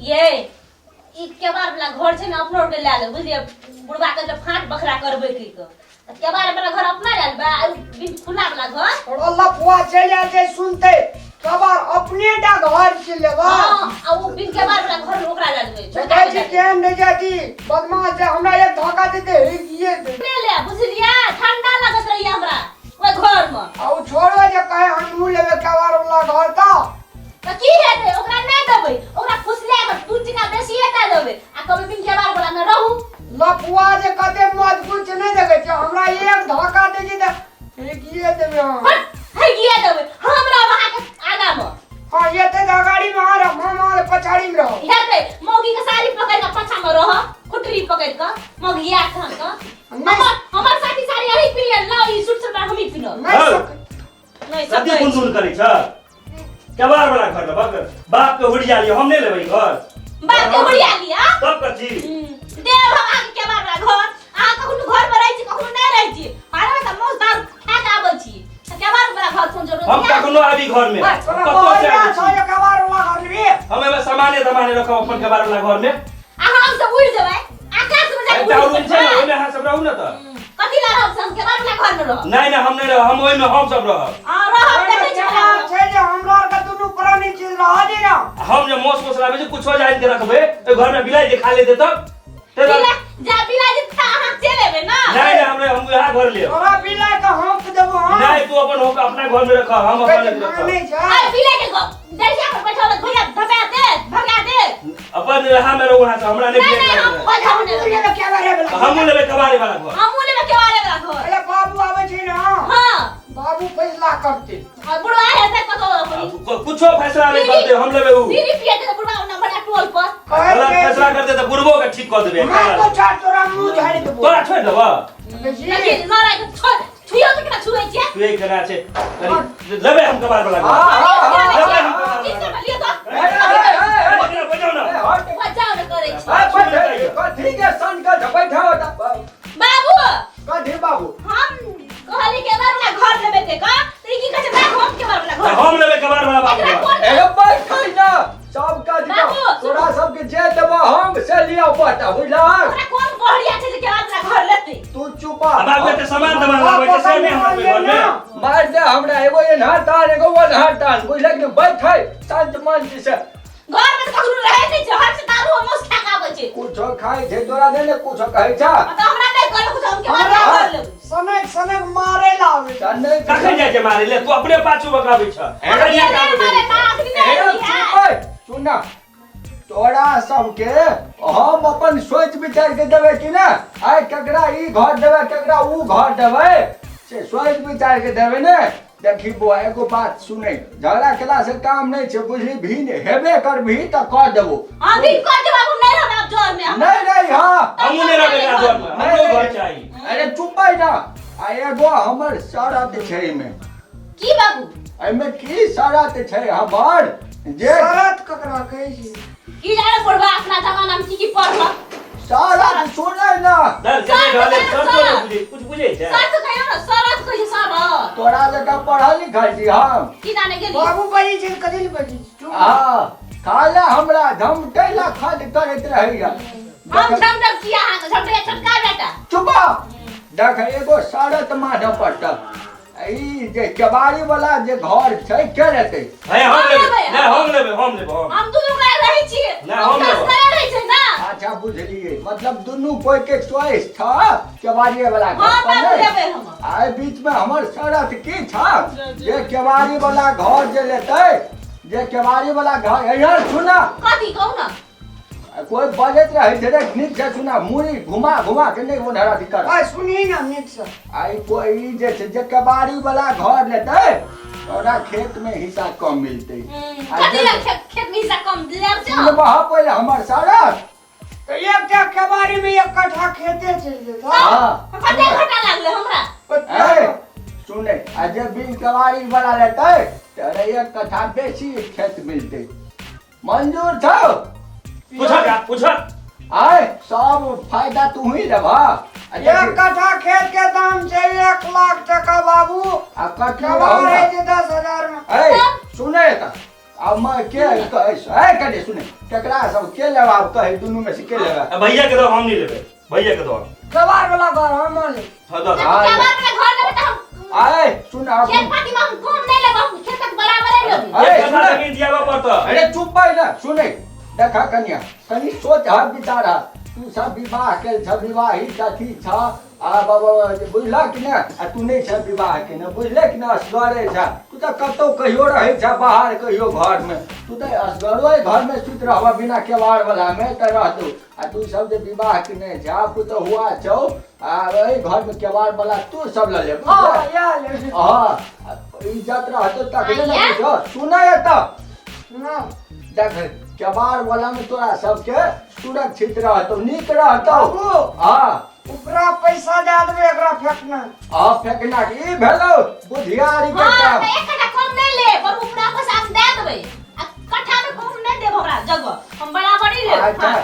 ये के बार वाला घर छे ना अपनो के ले ले बुझलिए बुढ़वा के जब फाट बखरा करबे की के बार वाला घर अपना ले बा बिन खुला वाला घर और अल्लाह पुआ चले जे सुनते कबार अपने डा घर से लेबा हां आ वो बिन के बार वाला घर ओकरा ले लेबे छोटा जी केन नहीं जाती बदमाश है हमरा एक धोखा देते ये ले ले बुझलिए ठंडा लगत रही हमरा ओए घर में आ छोड़ो जे कहे हम लेबे कबार वाला घर त की हेते ओकरा नहीं देबे ओकरा फुसले में तू टिका बेसी हेता देबे आ कबे बिन के बार वाला में रहू लपुआ जे कते मजबूत नहीं देखे छ हमरा एक धोखा दे जी त ये देबे है ये देबे हमरा वहां के आगा में हां ये ते गाड़ी में आ रहा मामा पछाड़ी में रहो हेते मौगी के साड़ी पकड़ के पाछा में रह खुटरी पकड़ के मौगी आ खान का हमर साथी साड़ी यही पिलियन लाओ ई सूट सलवार हम ही पिनो नहीं सती कुन करै छ केबार वाला घर बाप के हुड़िया लियो हम नहीं लेबै घर बाप के हुड़िया लिया तब कथी देव हम आके केबार वाला घर आ कखनो घर में रहै छी कखनो नहीं रहै छी मारे त मौज दाल खा के आबै छी केबार वाला घर कोन जरूरत हम कखनो आबी घर में कबार वाला घर रे हम एमे सामाने दमाने रखब अपन केबार वाला घर में आ हम सब उड़ जेबै आकाश में जाके एकटा रूम छै ओमे अहाँ सब रहू न त कथि ला रहब हम केबार वाला घर में रह नहीं नहीं हम नहीं रह हम ओइ में हम सब रहब हां रहब देखे छी छै जे हमरा के दुनु पुरानी चीज रहा दे ना हम जे मोस लाबे छै कुछो जान के रखबे ए घर में बिलाई दिखा लेते तब बिला जा बिला जे ता अहाँ चले लेबे ना नहीं हम यहाँ घर ले तोरा बिला के हम के देबो हां नहीं तू अपन हो अपना घर में रख हम अपन रख नहीं छै अरे बिला के दरिया पर बैठल भैया धपा दे भगा दे अपन यहाँ में रहू यहाँ से हमरा नहीं नहीं हम भगा होने ये लगे क्या करे वाला हम लेबे कबारे वाला घर हम लेबे केवारे वाला घर अरे बाबू आवे छै ना हां बाबू फैसला करते और बुढ़वा है से कतो कुछो फैसला नहीं करते हम लेबे उ बीड़ी पिए के बुढ़वा नंबर टोल पर गलत फैसला करते तो बुढ़बो के ठीक कर देबे मैं तो चार तोरा मुंह झाड़ी देबो तोरा छोड़ देबो लेकिन मारा के छुइयो तो केना छुए छै तू एक जना छै लेबे हम कबार वाला घर लेबे हम किसने लियो तो बजाओ ना बचाव न करे छै कथी के सन का बैठा होता बाबू कथी बाबू हम कहली के बार वाला घर लेबे के का त ई की कहै छै ना हम के बार वाला घर हम लेबे कबार वाला बाबू एगो बैठ ना सब का बाबू, तोरा सब के जे देबो हम से लियो पटा बुझला तोरा कोन कहलिया छै जे के बार वाला घर लेते तू चुपा बाबू के सामान दमान लाबै छै से नहीं हमरा घर में मार दे हमरा एगो एनहर तान एगो ओनहर तान बुझला कि बैठ शांत मन से घर में कखनो रहै नै छै हर से दारू हम मौस खा के आबै छै कुछो खाइ छै तोरा देने कुछो कहै छ त हमरा नै कहले कुछ हम के बार वाला घर लेब समय समय मारे लावे नहीं कखन जाय छै मारे ले तू अपने पाछू बगाबै छ अरे ये मारे ना आखिरी में है सुन ना तोरा सबके हम अपन सोच विचार के देवे कि ना आइ केकरा ई घर देवे केकरा ऊ घर देवे से सोच विचार के देवे ने देखी बो एगो बात सुनै झगड़ा केला से काम नहीं छै बुझली भी हेबे कर भी त कर देबो हम भी कर देब अब नहीं रहब अब जोर में नहीं हां हम नहीं रहबे घर में हमरो घर चाहिए अरे चुप बैठ ना आ एगो हमर शरत छै में की बाबू एमे की शरत छै हमर जे शरत ककरा कहै छी की जाने पड़बा अपना जमाना में की पढ़ल शरत सुनै ना दर के ढाले सब तो बुझे कुछ बुझे छै सर तो कहियो ना सरत कहि सर तोरा जका पढ़ल लिखल छी हम की जाने गेली बाबू बजी छै कथि ले बजी हां खाला हमरा धमकैला खाद करैत रहैया हम झमझम किया हां तो झमटे छोटका बेटा चुप देख एगो शरत माधव पटक ई जे केवाड़ी वाला जे घर छै के रहतै है हम लेबे नहीं हम लेबे हम दुनू का रहै छी ना, हम लेबै। करे रहै छै ना अच्छा बुझलिए मतलब दुनू कोई के चॉइस था केवाड़ी वाला घर हां पर बाबू नहीं। लेबे हम आइ बीच में हमर शरत की था जे केवाड़ी वाला घर जे लेतै जे केवाड़ी वाला घर यार सुना कथी कहू ना कोई बजत रहे छै रे नीक से सुना मुड़ी घुमा के नहीं ओनहरा दिक्कत आ सुनी ना नीक से आई कोई जे छै जे केवाड़ी वाला घर लेतै ओकरा खेत में हिस्सा कम मिलतै कथी ला खेत में हिस्सा कम लेब छै सुन बहा पहिले हमर शरत तो एकटा केवाड़ी में एक कट्ठा खेते चल जेता हां कते घाटा लागले हमरा ए सुने आ जे बिन केवाड़ी वाला लेतै तेरे एक कट्ठा बेसी खेत मिलतै मंजूर छौ पूछ आय सब फायदा तू ही लेबा एक कट्ठा खेत के दाम छै 1 लाख टका बाबू आ कट्ठा केवाड़ी जे 10,000 में ए सुने त अब मैं के है कने सुने केकरा सब के लेवा अब कहे दुनू में से के लेवा भैया के दो हम नहीं लेबे भैया के दो कबाड़ वाला घर हम मान ले हाँ दो क्या बात में घर में बेटा हम आए सुन अब खेत पाती में हम कम नहीं लेब हम खेत तक बराबर है लोग अरे एक कथा जमीन दिया बा पड़ता अरे चुप भाई ना सुने देखा कन्या कनी सोच हा विचारा तू सब विवाह के छ विवाही कथी छ आ बाबा बुझला कि ना आ तू नहीं छ विवाह के ना बुझले कि ना असगरे छ तू तो कतो कहियो रहे छ बाहर कहियो घर में तू तो असगरो घर में सुत रहबा बिना केवाड़ वाला में त रह तू आ तू सब जे विवाह के नहीं जा तू तो हुआ छौ आ वही घर में केवाड़ वाला तू सब ले ले हां या ले हां इज्जत रहतो तकले ना बुझो सुना ये तो ना देख केवाड़ वाला में तोरा सबके सुरक्षित रहतो नीक रहतो बाबू हां उपरा पैसा दे देबे एकरा फेंकना आ फेंकना की भेलो बुधियारी के हां काम तो एक कटा कम नहीं ले पर उपरा पैसा हम दे देबे आ कट्ठा में कम नहीं देब हमरा जगह हम बराबर ही ले अच्छा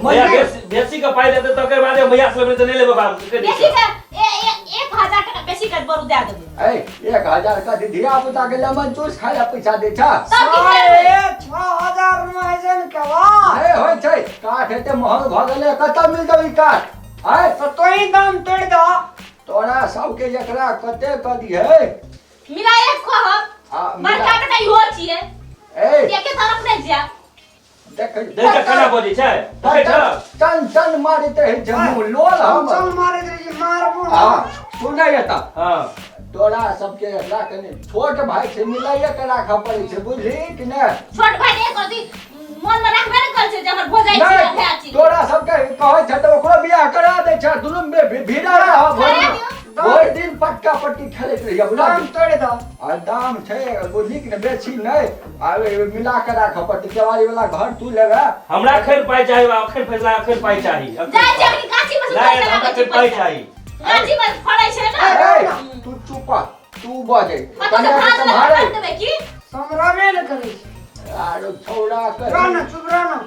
भैया बेसी का पाई देते तो के बाद भैया से तो नहीं लेबे बाबू के बेसी का 1000 टका बेसी कर बरु दे देबे ए 1000 का धिया पुता के लेमन जूस खाए पैसा दे छ तब की साढ़े करबे 6000 में है जन कबाड़ ए होय छै काठ एते महंग भ गेले कत मिल जबी काठ आय तो तोही दाम तोड़ दो तोरा सबके एकरा कते क दिए मिला एक को हम बड़का कटा हो छिए ए के तरफ नहीं जा देख देख केना बोली छै देख छ चन चन मारित रहे जमू लोल हम चल मारे दे मारबो हां सुनै त हां तोरा सबके एकरा कने छोट भाई से मिलाइए के राखा पड़ै छै बुझली कि ने छोट भाई ने कथि मन में रखबे न कर छै जे हमर भोजाई छी नहीं, भैया छी तोरा सबके कहै छ त ओकरो बियाह करा दै छ दुनू में भीड़ा रह भोर दिन पट्टा पट्टी खेलैत रहिए बुझल दाम तोड़ दो आ दाम छै बुझली कि ने बेची नहीं आ मिला के राख पड़तै केवाड़ी वाला घर तू लेबे हमरा खैर पाई चाहिए अखन फैसला अखन पाई चाहिए जाय छै अपनी गाछी में से नहीं हमरा खैर पाई चाहिए गाछी में फड़ै छै ना ए तू चुप तू बजे मतलब कन्या के भात संभाले लगा देबे की समराबे न करे छै आरो छौड़ा कर रहना चुप रहना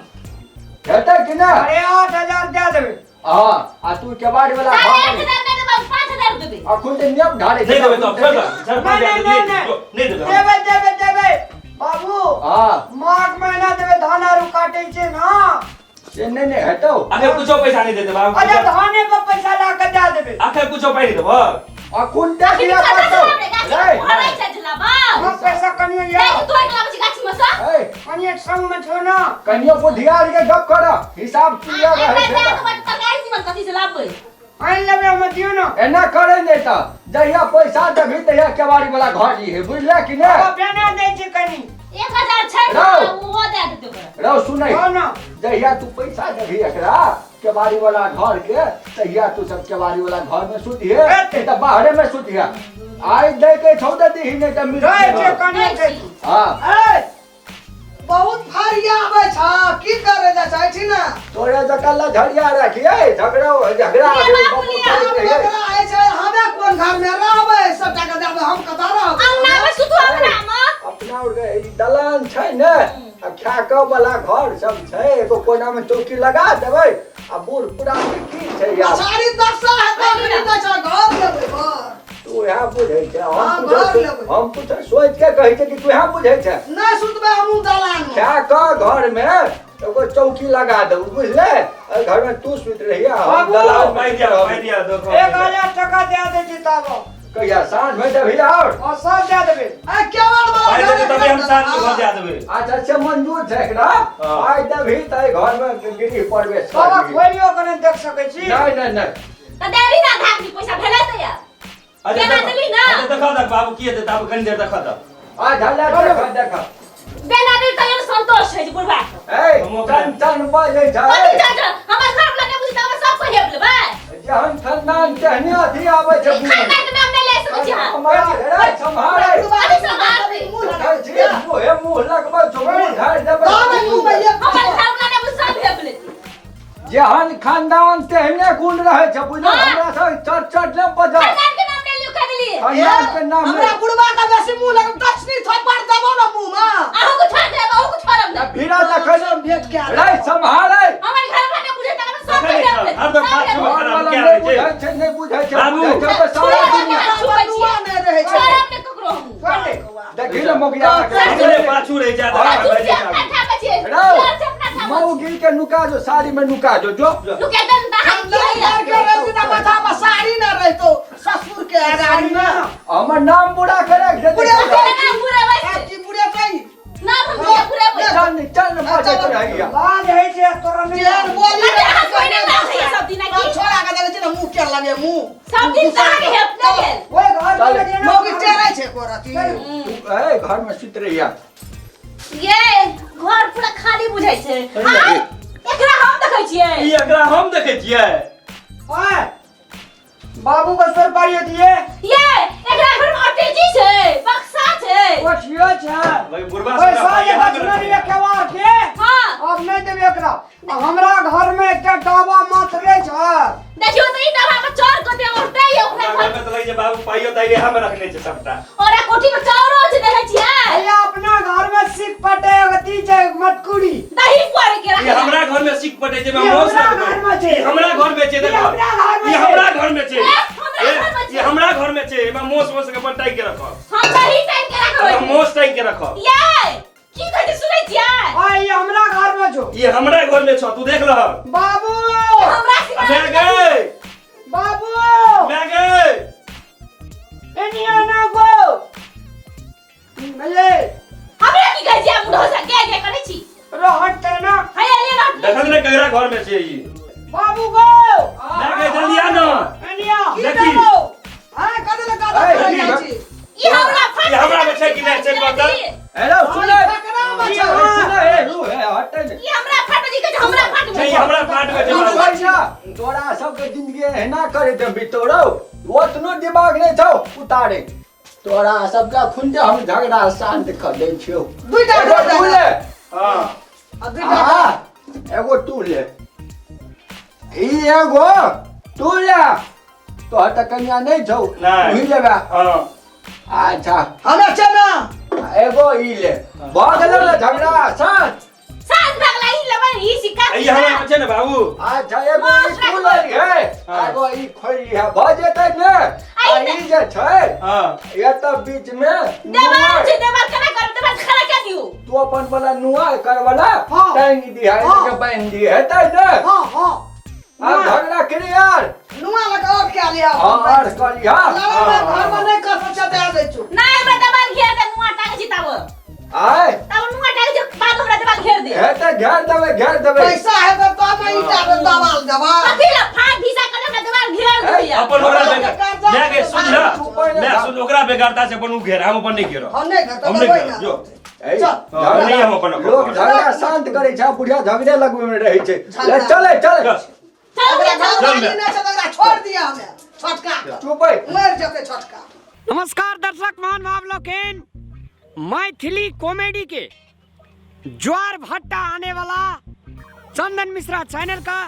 हेतै कि ना अरे 8000 दे देबे हां आ तू केवाड़ी वाला साढ़े घर 1000 में देबे 5000 देबे अखुन ते नियम ढाले नहीं देबे तो सर नहीं देबे देबे देबे देबे बाबू हां माघ महीना देबे धान आरु काटे छै ना से नहीं हेतौ आखिर कुछ पैसा नहीं देते बाबू अरे धाने पे पैसा ला के दे देबे आखिर कुछ पाई नहीं देबो अखुन ते आखिर दिया गाछी पड़तौ में गाछी फड़ै छै झलाबा हम पैसा कनियो नहीं या तो एक लाख गाछी में से ए कनियो संग में छो ना कनियो को धियार के गप कर हिसाब किया एक रहे लाख छै तो तरकारी जीवन कथि से लाबे आइन लेबे हम दियो ना एना करे नहीं त जहिया पैसा देबी तहिया केवाड़ी वाला घर ली है बुझले कि ने अब बेना दे छै कनी 1000 छै ना वो दे देते रहो सुनै हो ना जहिया तू पैसा देबी एकरा केवाड़ी वाला घर के तहिया तू सब केवाड़ी वाला घर में सुतिए त बाहरे में सुतिए आई दे के छौदा दी नहीं त मिल रहे छै कनियो छै हां ए बहुत फारिया आबै छ की करे जा चाहै छी ना तोरे जकल्ला झड़िया रखिए झगड़ा हमरा आइ छै हमे कोन घर में रहबै सब टाका देबै हम कतऽ रहबै अंगना में सुतु अंगना में अपना दलान छै ने आ खाक वाला घर सब छै एगो कोना में चौकी लगा देबै आ बूढ़ पुरान की छै यार सारी दशा है तो मिल जा छ घर लेबै घर तू यहाँ बुझै छै हाँ, घर लेबै। हम कुछ सोच के कहै छै कि तू यहाँ बुझै छै नहीं सुतबै हमहु दलान में खाक घर में एगो चौकी लगा दे बुझले घर में तू सुत रहिए हम बाबू, दलान पाई में दिया देखो 1000 टका दे दे छी ताबो कहिया साँझ में देबी और और सब दे देबे ए केवल पाई वाला देते तभी हम साथ में घर जा देबे अच्छा से मंजूर छै एकरा हाँ। आइ देबी त घर में गिरी प्रवेश बाबा करबी खोलियो कने देख सकै छी नहीं नहीं तो देरी ना धाक पैसा भेलै त यार अच्छा केना देबी ना? देखो देख बाबू किए देता अब कनी देर देखो तो आ झल्ला देख बेना दे त यार संतोष है बुढ़वा ए चन चन बजे छै कथि जा हमर घर वाला ने बुझी त हम सब को हेब लेबै जहन खानदान कहने अथी आबै छै खाना के नाम नहीं ले सकै छी हां हमारा रे संभाले अभी संभाल कहै छी मुहे मुह लगबै छौ मुह झाड़ देबै दावे तू भैया हमर घर वाला ने बुझी सब हेब लेती जहन खानदान तेहने गुण रहै छै बुझल हाँ। हमरा सब चट चट ले बजा खानदान के नाम ले लियो कर लिए खानदान के नाम हमरा बुढ़वा का बेसी मुंह लग दक्षिणी थप्पड़ देबो ना मुंह में आहू को छोड़ दे आहू को छोड़ब ना भीड़ा देखै सब भेट के रे संभाले हमर घर वाला ने बुझी त हम सब देखै हेब छै, लेती हर दम फाट सब छुआ। हेब वाला क्या नहीं रहै छै? बुझै छै नहीं बुझै छै बाबू। बुझै छै तऽ सारा दुनिया छुआ दुआ नहीं रहे छै छोड़ब ने ककरो हम छोड़ दे देखी ना मोगिया हमरे पाछू रह जा तू से अपना ठा बचिए तू से अपना ठा मौगी के नुका जो साड़ी में नुका जो तू के दन दाहा किया माथा में साड़ी ना रही तो ससुर के आगाड़ी में हमर नाम बुढ़ा करे बुढ़े ना पूरा वैसे की बुढ़े कहीं ना पूरा पूरा चल बाजे कर आइया लाज है छे तोरा नहीं यार बोली कोई नहीं ना है सब दिन की छोड़ा के देखे ना मुंह के लगे मुंह सब दिन दाहा के हेप गेल ओए घर में जेना मौगी चेहरा छे कोराती ए घर में सुत रहिया ये घर पूरा खाली बुझाइ छै आ एकरा हम देखै छियै ई एकरा हम देखै छियै ओए बाबू को सर पारियो दिए ये एकरा घर में अटेची छै बक्सा छै कोठियो छै भाई बुढ़वा ओए से साजे बचना नहीं केवार के हां अब नहीं देबे एकरा हमरा घर में एकटा डाबा मात्रे छै देखियो त ई डबा में चोर कते उठतै ओकरा हमरा में त लगे जे बाबू पाइयो ताइले हम रखने छै सबटा ओरा कोठी में चौरो छै देखै छियै भैया अपना घर में सिक पटे गति छै मतकुड़ी दही पर के ये रख हमरा घर में सिक पटे छै ये मोस हमरा घर में छै। ये हमरा घर में छै देखो ये हमरा घर में ये हमरा घर में छै हमरा घर में छै। ये हमरा घर में छै एमे मोस के बटाई के रखो हम दही टाइम के रखबै हम मोस टाई के रखो ये की कहै छै सुनै छियै ओए ये हमरा घर में छो ये हमरा घर में छ तू देख लह बाबू हमरा मैं सिवा गए बाबू मैं गए एनिया ना गो मले हमरा की कहै छियै मुंडो से के करै छी रहट करना हाय ले ना देखत ने केकरा घर में छै ई बाबू गो मैं गए जल्दी आ ना एनिया देखी हां कदे ले कदे ए, जाइ छी ई हमरा फट ये हमरा में छै कि नहीं छै बता हेलो सुने ठकरा में सुने छै ए रू है हट ई हमरा फट जी कहै छै हमरा फट नहीं हमरा फाट में छै बाबू पैसा तोरा सबके जिंदगी एना करे दे बितोरो ओतनो दिमाग नहीं छौ उतारे तोरा सबका खुंजे हम झगड़ा शांत कर दै छियो दुइटा एगो तू ले हां आ दुइटा हाँ एगो तू ले ई एगो तू ले तो त कन्या नहीं छौ नहीं। ही लेबा हां अच्छा हमें चना एगो ई ले बहुत गेलो झगड़ा शांत साथ बगला ई लेबै ई सिक्का ये हमरा में छै ने बाबू अच्छा एगो ई तू ले है हाँ। एगो ई खोली है भ जेतै ने आ ई जे छै हां ये तो बीच में देवाल छै देवाल केना करब देवाल खड़ा के दियौ तू अपन वाला नुआ कर वाला हाँ। टांग दिया हाँ। के बांध दी हेतै ने हां हां आ झगड़ा करी यार नुआ लगा और क्या लिया हां और करी हां लगा मैं घर में नहीं कर सकता दे दे छु ना हमरा देवाल घेर दे नुआ टांग छी तब आय नुआ टांग छी बाद हमरा देवाल घेर दे हेतै घेर देबै पैसा है तो मैं ईटा में दबाल दबा कथि ला फाट भीसा कर हमरा देवाल घेर दिया अपन ओकरा बेकार मैं के सुन ल मैं सुन ओकरा बेकारता से अपन उ घेर हम अपन नहीं घेरो हम नहीं करता हम नहीं घेरो जो ए, चल। हाँ, नहीं हम अपन लोग झगड़ा शांत करे छै बुढ़िया झगड़े लगवे में रहे छै ले चले चले चल अगर चल झगड़ा नहीं चलेगा छोड़ दिया हमें छटका चुप है मर जाते छटका नमस्कार दर्शक महान भावलोकेन मैथिली कॉमेडी के ज्वार भट्टा आने वाला चंदन मिश्रा चैनल का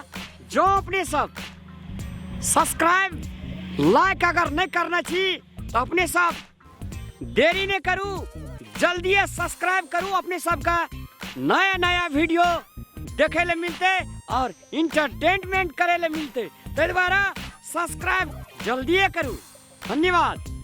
जो अपने सब सब्सक्राइब लाइक अगर नहीं करना चाहिए तो अपने सब देरी नहीं करूँ जल्दी सब्सक्राइब करूँ अपने सब का नया नया वीडियो देखे ले मिलते और इंटरटेनमेंट करे ले मिलते तो दोबारा सब्सक्राइब जल्दी करूँ धन्यवाद।